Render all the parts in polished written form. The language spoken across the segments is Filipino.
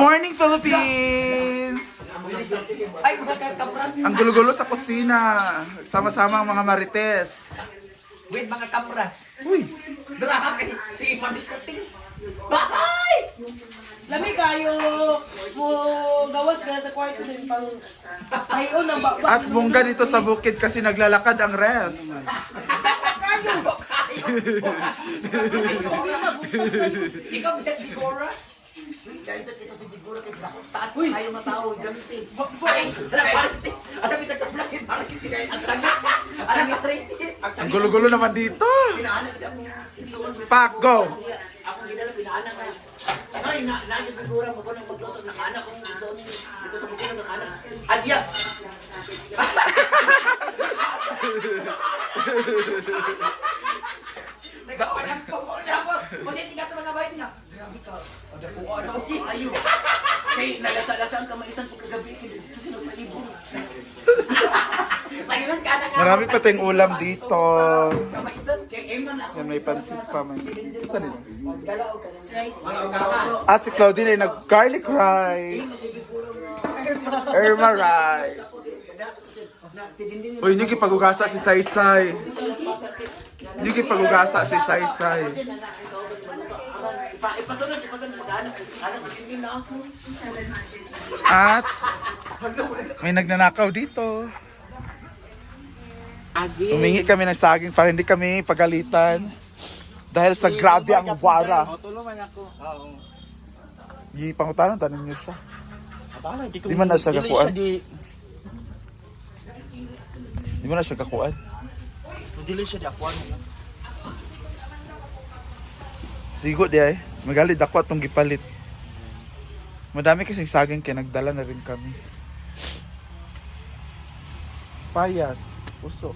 morning, Philippines! Ay, mga kapras. Ang gulo-gulo sa kusina. Sama-sama ang mga marites. Wait, mga kapras. Uy! Drama kay si Manikuting. Bye! Lami kayo mo gawas ka sa kwarto din pang tayo ng baba. At bungga dito sa bukid kasi naglalakad ang ref. Kayo! Ikaw bilang Digora? Uy, dahil sa kita si Digora kay taas tayo matao gamitin. Ay, alam mo sa black and parang kitigayin ang sagit. Alam mo ritis. Ang gulo-gulo naman dito. Pinaanak niya. Pak, go! Ako ginala pinaanak ka. Ay, nasa Digora mo ko nang magluto ng anak kong dito sa bukid ng anak. Adya. Nagkawalan po mo. Tapos, masiti ka ito mga bayan niya. Grabe ka. Ada po ano. Ayo. Kay nalasa-lasaan ka maisan po kagabi. Kasi nagpaibon. Sagilan ka na nga. Marami pa tayong ulam dito. Kamaisan. Kay Eman ako. Yan, may pansit pa. Saan nila? Magdalaw ka lang. Guys, At si Claudine ay nag-garlic rice. Irma rice. Uy, hindi kipag-ugasa si Saysay. Hindi kipag-ugasa si Saysay. Ipasunod mag-anak. Anak si Indin na ako. At may nagnanakaw dito. Humingi kami ng saging para hindi kami pagalitan. Dahil sa grabe ang wara. Tulungan ako. Oo. Yung pangutanan, tanin niyo siya. Akala, Di man na siya kakuan? Di Di mo na siya kakuan. dili siya di ako. Sigo di ay. Magalit ako atong gipalit. Madami kasing saging kaya nagdala na rin kami. Payas. Puso.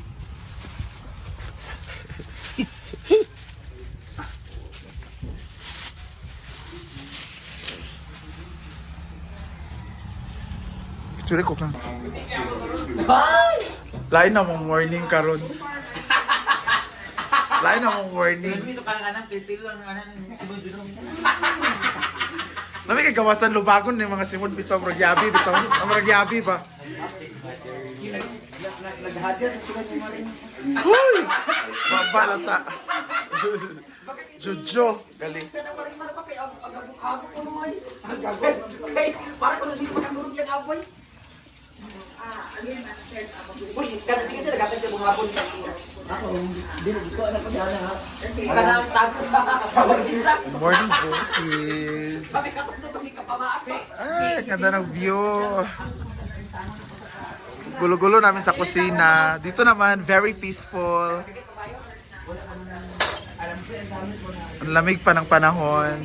Picture ko ka. Lain na mong warning karon. Lain na mong warning. Dito ka nga nang pipil lang nga nang sunod-sunod. Nami kay gawasan lubagon ni mga simod bitaw maragyabi bitaw. Ang maragyabi ba? Naghadir sila ni Maring. Huy! Babalata. Jojo, galing. Kada Maring pa kay agabuk-habuk ko naman. Agagod. Kay para ko dito makagurog yang aboy. Uy, kada sige sila gatag sa bungabon. Ako, dili ko anak ko diyan ha. Kana tapos sa pagkisa. Morning, Bukid. Kami katok na pagkikapamaak. Ay, ganda ng view. Gulo-gulo namin sa kusina. Dito naman, very peaceful. Ang lamig pa ng panahon.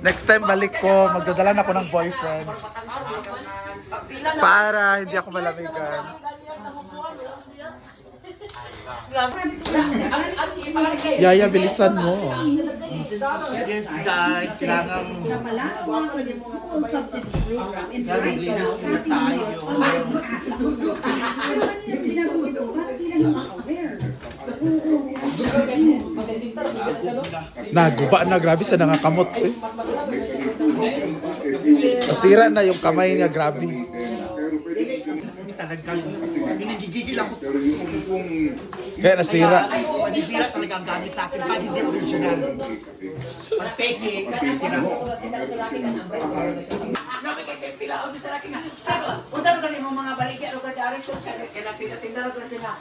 Next time balik ko, magdadala na ako ng boyfriend. Para hindi ako malamigan. Yaya, bilisan mo. Yes guys, kailangan subsidy program and right naglinis now, muna tayo. Naguba na, grabe sa nangakamot. Eh. Nasira na yung kamay niya, grabe. talagang ginigigil ako. Kaya nasira. Masisira talaga ang gamit sa akin pag hindi original. Pag peke, sira ko. Namin kay pila o sa akin nga. Pero unsa ra kani mo mga baligya o kadari so kaya tinda ko sina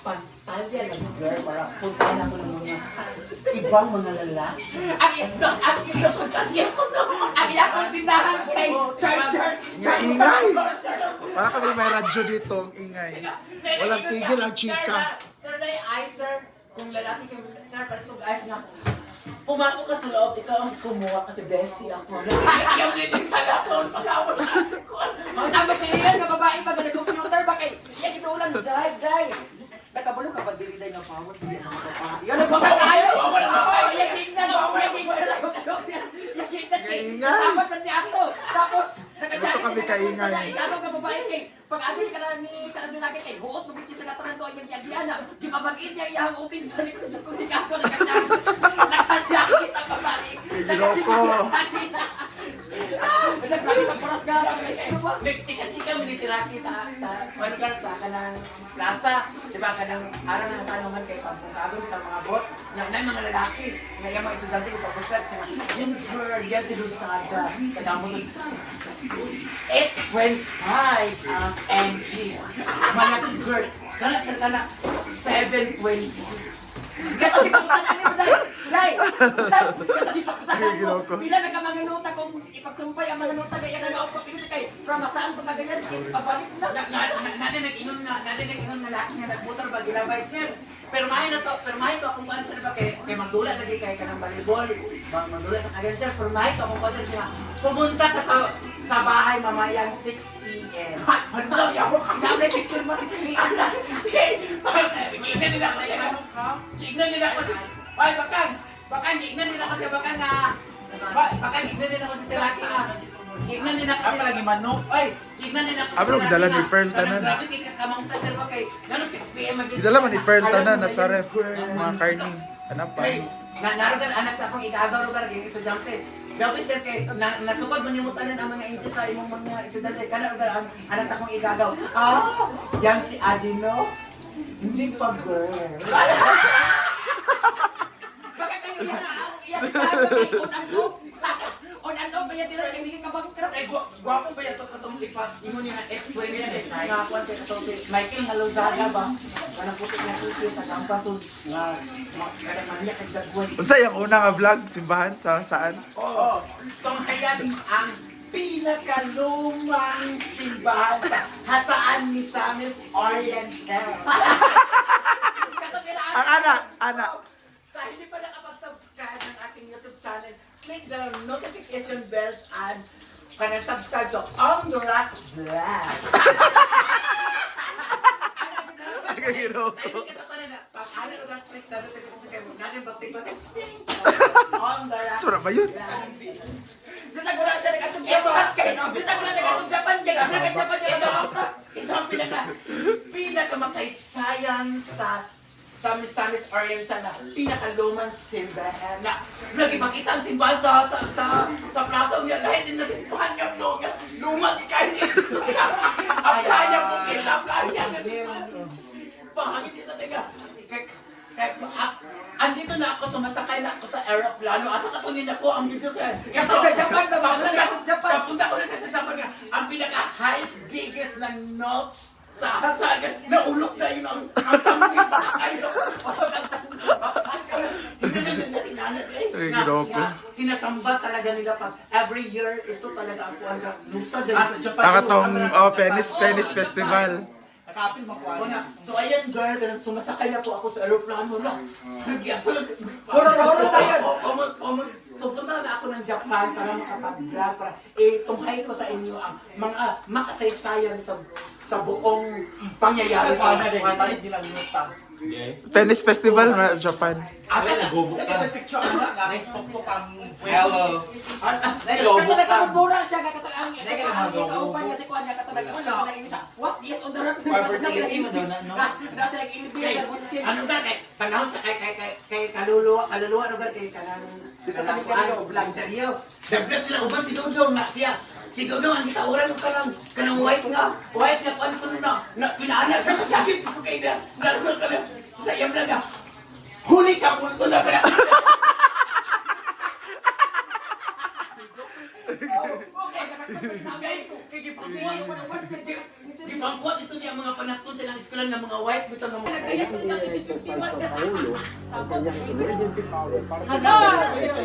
pantal diyan ang blur para puntahan ako ng mga ibang mga lalaki. Ang ito ko ang ako tindahan kay charger. Ingay! Para kami may radyo dito, ang ingay. Walang tigil ang chika. Sir, ay sir, kung lalaki kayo, sir, para sa guys nga, pumasok ka sa loob, ikaw ang kumuha kasi Bessie ako. Yung nitong sa lapon, pag-awal na ako. Ang sinilan ka babae, pag nag-computer ba kay, yan ito ulang, dry. Nakabalo ka pa diri na nga pawat, hindi na makapahal. Yan ang mga tayo! Yan tingnan mo! Yan tingnan mo! Dapat ni ato. Tapos, Ito kami kaingay. Ano ka babae kay, pag agil ka na ni Kalasunaki kay, buot mo biti sa kataran to, yung yagiana, di pa mag-in niya iyang utin sa likod sa kunig ako, nakasyakit ang babae. Ginoko. ka, ano ba? Nagtikat-sikat mo ni si Rocky sa malugar sa kanang plaza. Diba, kanang araw na tanungan kay Pampungkagon sa mga bot. Na mga lalaki. Na yung mga estudyante ko tapos yung girl, yan si Lusada. Kadamo nun. 8.5 ang NGs. Malaki girl. Kana sir kana 7.6. Kato di pakutanan mo dai. Dai. Kato di pakutanan mo. Pila na ka mga nota kung ipagsumpay ang mga nota kaya na naupo ko kay from saan to kagayan is pabalik na. Nade nag-inom na laki nga nagmotor ba gilabay sir. Pero may to kung ano sir ba kay magdula lagi kay kanang volleyball. Magdula sa kagayan sir, pero may to kung ano siya. Pumunta ka sa bahay mamayang 6 p.m. Ano ba yaw? Dami picture mo 6 p.m. na. Okay. Tignan nila kasi ano ka? Tignan nila kasi ay bakan tignan nila kasi bakan na bakan tignan nila kasi sila ka. Tignan nila kasi lagi manok. Ay, tignan nila kasi. Abro gidala ni Pearl tanan. Grabe kay kamang ta sir ba kay nano 6 p.m. Gidala man ni Pearl tanan na sa ref ang mga karning. Ano pa? Narogan anak sa akong igagaw lugar kay estudyante. Dapat sir kay nasugod man yung tanan ang mga inches sa imong mga estudyante kana lugar ang anak sa akong igagaw. Yan si Adino. Hindi pa girl. Baka kayo yan kay on-and-off ba yan nila kasi kabangkrap. Eh, gwapo ba yan ito katong lipat? Imo niya F20 nga kwan kay katong Michael Halozaga ba? Kanang putik na susi sa kampasun nga kanang maniya kay dagway. Unsa yung una nga vlog simbahan sa saan? Oo. Tunghayan ang pinakalumang simbahan sa Hasaan Misamis Oriental. Ang ana. Sa hindi pa nakapag-subscribe ng ating YouTube channel, click the notification bells and subscribe to On The Rocks Vlog. Gagiro ko. On The Rocks Sura ba yun? Bisa ko na siya nag-atong Japan kay. Bisa ko na nag-atong Japan kay. Asa kay Japan yung Ito ang pinakamasaysayan sa Misamis Oriental na pinakalumang simbahan na nagipakita ang simbahan sa plaza niya dahil din na simbahan niya lumang kahit ang playa po sa playa na simbahan pahangin din sa tega andito na ako sumasakay na ako sa aeroplano asa katunin ako ang dito sa Japan ba papunta ko na sa Japan nga ang pinaka highest biggest na notes sa naulok na yun ang tamig ayaw sinasamba talaga nila pag every year ito talaga ang kuwan sa luta Akatong Penis Festival. Nakapil makuha. so ayan girl ganun sumasakay na po ako sa aeroplano na Horo tayo. pupunta na ako ng Japan para makapag-vlog para tunghay ko sa inyo ang mga makasaysayan sa buong pangyayari Sana din, palit nilang nota. Penis Festival na Japan. asa na Nakita picture ang nakapukpok ang hello. Kato nagkamubura siya kato ang kauban kasi kuan niya kato nagkuan siya. What is on the rock? Nasa nag-inibig sa ano ba kay panahon sa kay kaluluwa lugar kay kanang Dito sa Micario, vlog Dario. Dagdag sila uban si Dudong na siya. Si Dudong ang gitauran ng kanang white nga kuan ko na pinaanak ka sa sakit ko kay na. Naluwa ka na sa iyang vlog. Huli ka punto na ka na. Di bangkwat ito niya mga panahon silang eskwela ng mga white bitaw ng mga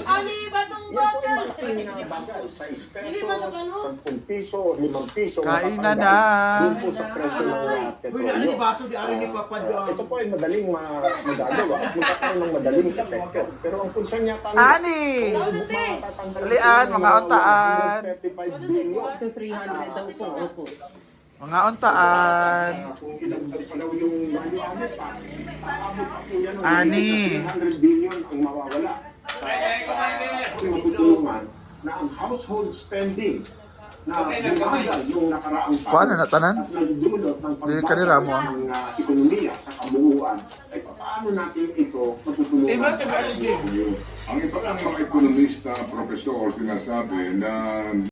Ani batong bata. Hindi man sa 10 piso, 5 piso. Kainan na. Doon po sa presyo ng Uy, na ni petrolyo. baso di ari ni Papa Ito po ay madaling magagawa at magkakaroon ng madaling epekto. Pero ang konsern yata Ani! Alian, mga untaan. 35 billion. To 300 daw po. Opo. Mga untaan. Kung ilagdag pa daw yung value-added pa, aabot pa po yan ng Ani. 300 billion ang mawawala. Matutulungan na ang household spending na bumagal yung nakaraang taon Kuan na tanan? at nagdulot ng Dili ka nila mo, ng ekonomiya sa kabuuan ay paano natin ito matutulungan sa Ang iba ng mga ekonomista, profesor, sinasabi na